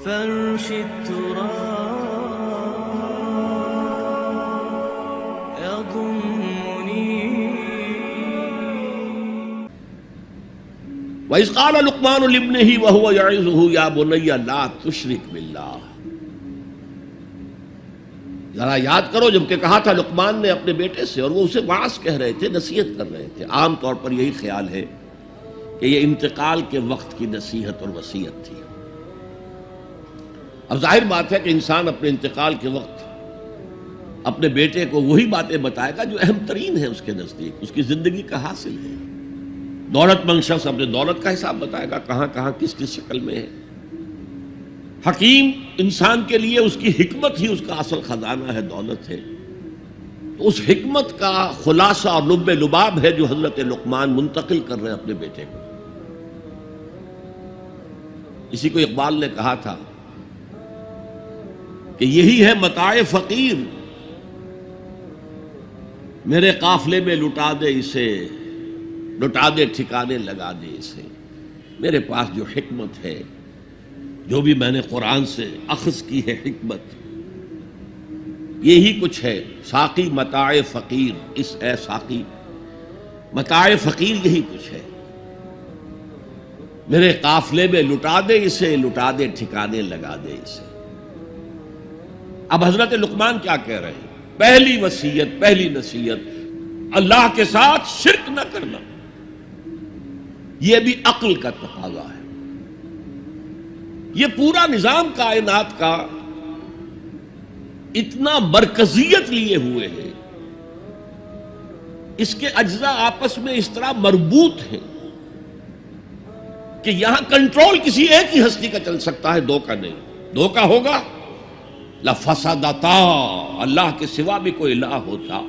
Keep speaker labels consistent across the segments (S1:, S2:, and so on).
S1: فرش التراب يضمني.
S2: وَإِذْ قَالَ لُقْمَانُ لِابْنِهِ وَهُوَ يَعِظُهُ يَا بُنَيَّ لَا تُشْرِكْ بِاللَّهِ. ذرا یاد کرو جب کہ کہا تھا لقمان نے اپنے بیٹے سے، اور وہ اسے وعظ کہہ رہے تھے، نصیحت کر رہے تھے. عام طور پر یہی خیال ہے کہ یہ انتقال کے وقت کی نصیحت اور وصیت تھی. اب ظاہر بات ہے کہ انسان اپنے انتقال کے وقت اپنے بیٹے کو وہی باتیں بتائے گا جو اہم ترین ہے اس کے نزدیک، اس کی زندگی کا حاصل ہے. دولت مند شخص اپنے دولت کا حساب بتائے گا، کہاں کہاں کس کس شکل میں ہے. حکیم انسان کے لیے اس کی حکمت ہی اس کا اصل خزانہ ہے، دولت ہے. تو اس حکمت کا خلاصہ اور لب لباب ہے جو حضرت لقمان منتقل کر رہے ہیں اپنے بیٹے کو. اسی کو اقبال نے کہا تھا کہ یہی ہے متاع فقیر، میرے قافلے میں لٹا دے اسے، لٹا دے ٹھکانے لگا دے اسے. میرے پاس جو حکمت ہے، جو بھی میں نے قرآن سے اخذ کی ہے حکمت، یہی کچھ ہے. ساقی متاع فقیر، اس اے ساقی متاع فقیر یہی کچھ ہے. میرے قافلے میں لٹا دے اسے، لٹا دے ٹھکانے لگا دے اسے. اب حضرت لقمان کیا کہہ رہے ہیں؟ پہلی وصیت، پہلی نصیحت، اللہ کے ساتھ شرک نہ کرنا. یہ بھی عقل کا تقاضا ہے. یہ پورا نظام کائنات کا اتنا مرکزیت لیے ہوئے ہے، اس کے اجزاء آپس میں اس طرح مربوط ہیں کہ یہاں کنٹرول کسی ایک ہی ہستی کا چل سکتا ہے، دو کا نہیں. دو کا ہوگا لفسدتا، اللہ کے سوا بھی کوئی الہ ہوتا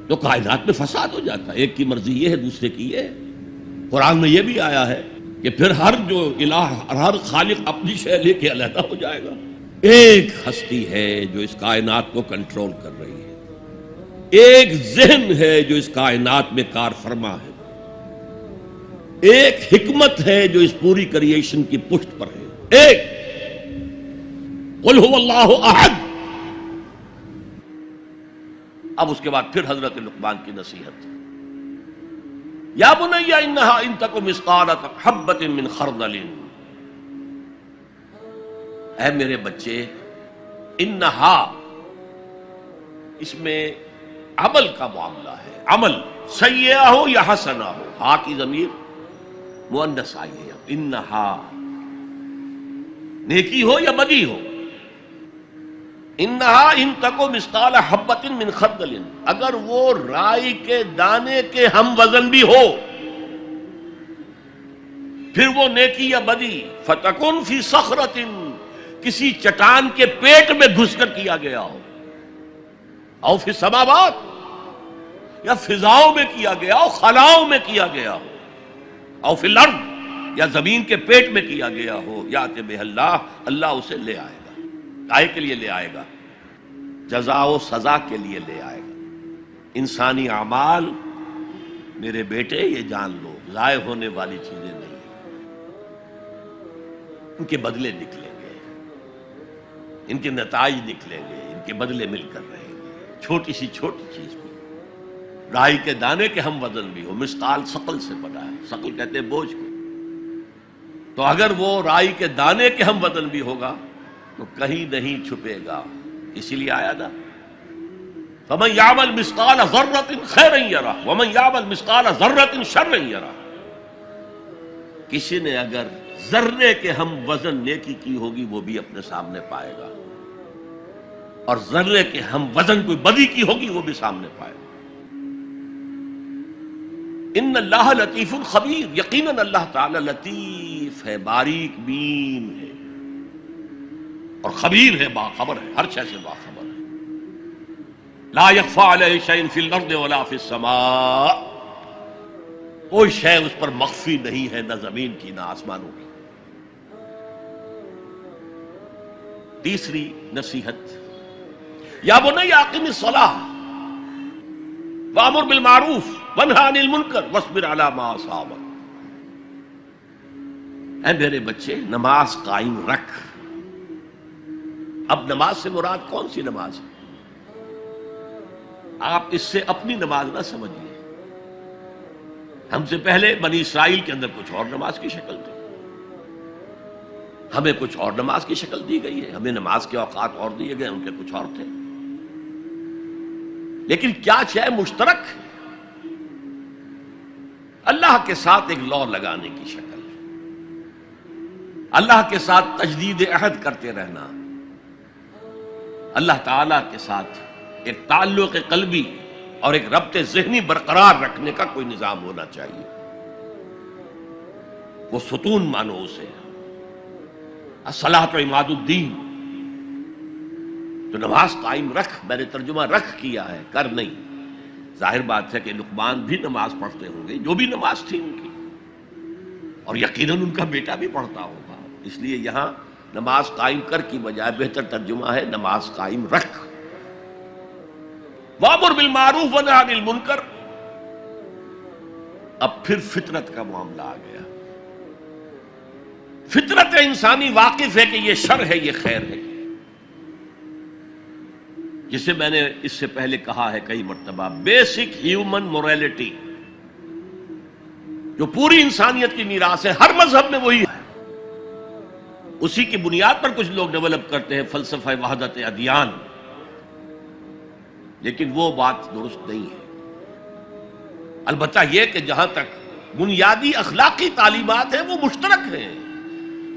S2: تو کائنات میں فساد ہو جاتا. ایک کی مرضی یہ ہے، دوسرے کی یہ ہے. قرآن میں یہ بھی آیا ہے کہ پھر ہر جو الہ، ہر خالق اپنی شے لے کے علیحدہ ہو جائے گا. ایک ہستی ہے جو اس کائنات کو کنٹرول کر رہی ہے، ایک ذہن ہے جو اس کائنات میں کار فرما ہے، ایک حکمت ہے جو اس پوری کریشن کی پشت پر ہے. ایک قل هو اللہ احد. اب اس کے بعد پھر حضرت لقمان کی نصیحت. یا بنی انہا ان تک مثقال حبۃ من خردل. اے میرے بچے، انہا اس میں عمل کا معاملہ ہے. عمل سیئہ ہو یا حسنہ ہو، ہا کی ضمیر مؤنث آئی ہے. انہا نیکی ہو یا بدی ہو. انہا ان تکو مثقال حبۃ من خردل، اگر وہ رائی کے دانے کے ہم وزن بھی ہو، پھر وہ نیکی یا بدی. فتکن فی صخرۃ، کسی چٹان کے پیٹ میں گھس کر کیا گیا ہو. او فی السماوات، یا فضاؤں میں کیا گیا ہو، خلاؤں میں کیا گیا ہو. او فی الارض، یا زمین کے پیٹ میں کیا گیا ہو. یات بہ اللہ، اللہ اسے لے آئے گا. کائے کے لیے لے آئے گا؟ جزا و سزا کے لیے لے آئے گا. انسانی اعمال میرے بیٹے یہ جان لو ضائع ہونے والی چیزیں نہیں ہیں. ان کے بدلے نکلیں گے، ان کے نتائج نکلیں گے، ان کے بدلے مل کر رہیں گے. چھوٹی سی چھوٹی چیز بھی، رائی کے دانے کے ہم وزن بھی ہو. مثقال ثقل سے بنا ہے، ثقل کہتے ہیں بوجھ کو. تو اگر وہ رائی کے دانے کے ہم وزن بھی ہوگا تو کہیں نہیں چھپے گا. اسی لیے آیا تھا فَمَنْ يَعْمَلْ مِثْقَالَ ذَرَّةٍ خَيْرًا يَرَهُ وَمَنْ يَعْمَلْ مِثْقَالَ ذَرَّةٍ شَرًّا يَرَهُ. کسی نے اگر ذرے کے ہم وزن نیکی کی ہوگی وہ بھی اپنے سامنے پائے گا، اور ذرے کے ہم وزن کوئی بدی کی ہوگی وہ بھی سامنے پائے گا. ان اللہ لطیف خبیر، یقیناً اللہ تعالی لطیف ہے، باریک بین ہے، اور خبیر ہے، باخبر ہے، ہر شے سے باخبر ہے. لا یخفی علیہ شیء فی الارض ولا فی السماء، کوئی شے اس پر مخفی نہیں ہے، نہ زمین کی نہ آسمانوں کی. تیسری نصیحت، یا بنی اقم الصلاۃ وامر بالمعروف وانہی عن المنکر واصبر علی ما اصابک. اے میرے بچے، نماز قائم رکھ، اب نماز سے مراد کون سی نماز ہے؟ آپ اس سے اپنی نماز نہ سمجھیے. ہم سے پہلے بنی اسرائیل کے اندر کچھ اور نماز کی شکل تھی، ہمیں کچھ اور نماز کی شکل دی گئی ہے، ہمیں نماز کے اوقات اور دیے گئے، ان کے کچھ اور تھے. لیکن کیا شے مشترک ہے؟ اللہ کے ساتھ ایک لا لگانے کی شکل، اللہ کے ساتھ تجدید عہد کرتے رہنا، اللہ تعالی کے ساتھ ایک تعلق قلبی اور ایک ربط ذہنی برقرار رکھنے کا کوئی نظام ہونا چاہیے. وہ ستون مانو اسے، الصلاۃ عماد الدین. تو نماز قائم رکھ، میں نے ترجمہ رکھ کیا ہے، کر نہیں. ظاہر بات ہے کہ لقمان بھی نماز پڑھتے ہوں گے، جو بھی نماز تھی ان کی، اور یقیناً ان کا بیٹا بھی پڑھتا ہوگا. اس لیے یہاں نماز قائم کر کی بجائے بہتر ترجمہ ہے نماز قائم رکھ. وامر بالمعروف ونہی عن المنکر. اب پھر فطرت کا معاملہ آ گیا. فطرت انسانی واقف ہے کہ یہ شر ہے، یہ خیر ہے، جسے میں نے اس سے پہلے کہا ہے کئی مرتبہ، بیسک ہیومن موریلٹی جو پوری انسانیت کی میراث ہے، ہر مذہب میں وہی ہے. اسی کی بنیاد پر کچھ لوگ ڈیولپ کرتے ہیں فلسفہ وحدت ادیان، لیکن وہ بات درست نہیں ہے. البتہ یہ کہ جہاں تک بنیادی اخلاقی تعلیمات ہیں وہ مشترک ہیں،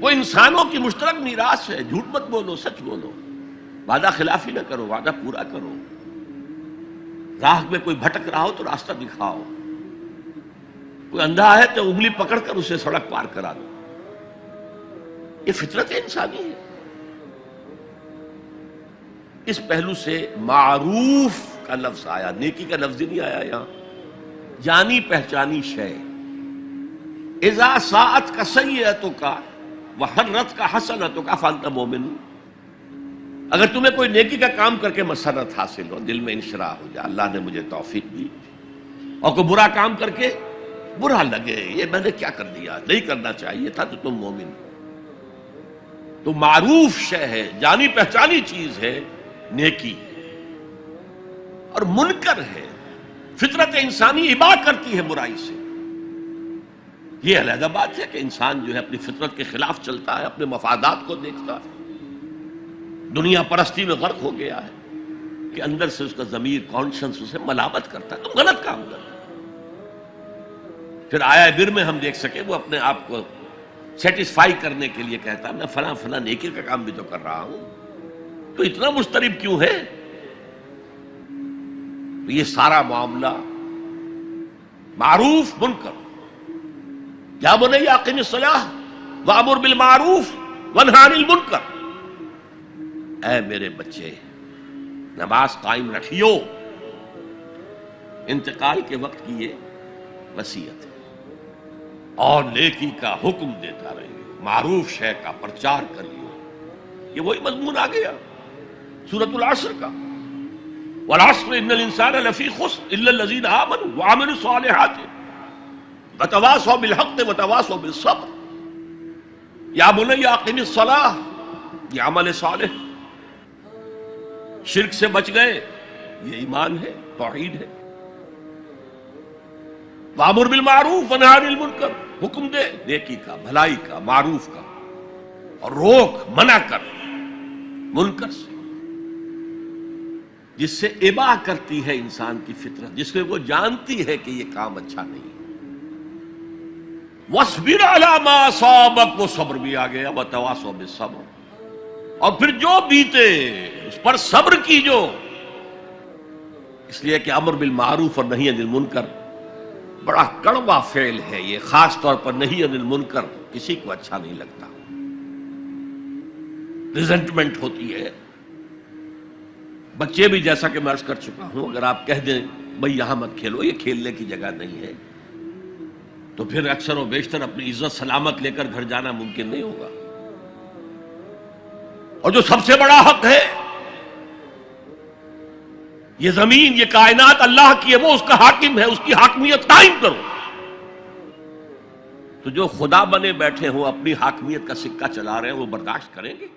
S2: وہ انسانوں کی مشترک میراث ہے. جھوٹ مت بولو، سچ بولو، وعدہ خلافی نہ کرو، وعدہ پورا کرو. راہ میں کوئی بھٹک رہا ہو تو راستہ دکھاؤ، کوئی اندھا ہے تو انگلی پکڑ کر اسے سڑک پار کرا دو. یہ فطرت انسانی ہے. اس پہلو سے معروف کا لفظ آیا، نیکی کا لفظ ہی نہیں آیا یہاں. جانی پہچانی شے. اذا ساعت کا سیئتک وحرت کا حسنتک فانت مومن. اگر تمہیں کوئی نیکی کا کام کر کے مسرت حاصل ہو، دل میں انشراح ہو جائے اللہ نے مجھے توفیق دی، اور کوئی برا کام کر کے برا لگے یہ میں نے کیا کر دیا، نہیں کرنا چاہیے تھا، تو تم مومن. تو معروف شے ہے، جانی پہچانی چیز ہے نیکی، اور منکر ہے، فطرت انسانی ابا کرتی ہے برائی سے. یہ علیحدہ بات ہے کہ انسان جو ہے اپنی فطرت کے خلاف چلتا ہے، اپنے مفادات کو دیکھتا ہے، دنیا پرستی میں غرق ہو گیا ہے کہ اندر سے اس کا ضمیر کانشنس اسے ملامت کرتا ہے، تم غلط کام کرتے. پھر آیا بر میں ہم دیکھ سکے وہ اپنے آپ کو سیٹسفائی کرنے کے لیے کہتا ہے میں فلاں فلاں نیکی کا کام بھی تو کر رہا ہوں، تو اتنا مضطرب کیوں ہے؟ تو یہ سارا معاملہ معروف منکر. یا بنی اقم الصلاۃ وامر بالمعروف وانہی عن المنکر. اے میرے بچے نماز قائم رکھیو. انتقال کے وقت کی یہ وصیت ہے، اور نیکی کا حکم دیتا رہیے، معروف شے کا پرچار کریو. یہ وہی مضمون آ گیا سورۃ العصر کا، والعصر ان الانسان لفی خسر الا الذین آمنوا وعملوا الصالحات وتواصوا بالحق وتواصوا بالصبر. یا بنی اقم الصلاۃ، یہ عمل صالح. شرک سے بچ گئے، یہ ایمان ہے، توحید ہے. وامر بالمعروف ونہی عن المنکر، حکم دے نیکی کا، بھلائی کا، معروف کا، اور روک منع کر منکر سے، جس سے ابا کرتی ہے انسان کی فطرت، جس میں وہ جانتی ہے کہ یہ کام اچھا نہیں. وَاصْبِرْ عَلَىٰ مَا أَصَابَكَ، وہ صبر بھی آ گیا، وَتَوَاصَوْا بِالصَّبْرِ، اور پھر جو بیتے اس پر صبر کیجو. اس لیے کہ امر بالمعروف اور نہی عن المنکر بڑا کڑوا فعل ہے. یہ خاص طور پر نہی عن المنکر کسی کو اچھا نہیں لگتا، ریزنٹمنٹ ہوتی ہے. بچے بھی جیسا کہ میں عرض کر چکا ہوں، اگر آپ کہہ دیں بھئی یہاں مت کھیلو، یہ کھیلنے کی جگہ نہیں ہے، تو پھر اکثر و بیشتر اپنی عزت سلامت لے کر گھر جانا ممکن نہیں ہوگا. اور جو سب سے بڑا حق ہے، یہ زمین، یہ کائنات اللہ کی ہے، وہ اس کا حاکم ہے، اس کی حاکمیت قائم کرو. تو جو خدا بنے بیٹھے ہوں اپنی حاکمیت کا سکہ چلا رہے ہیں وہ برداشت کریں گے؟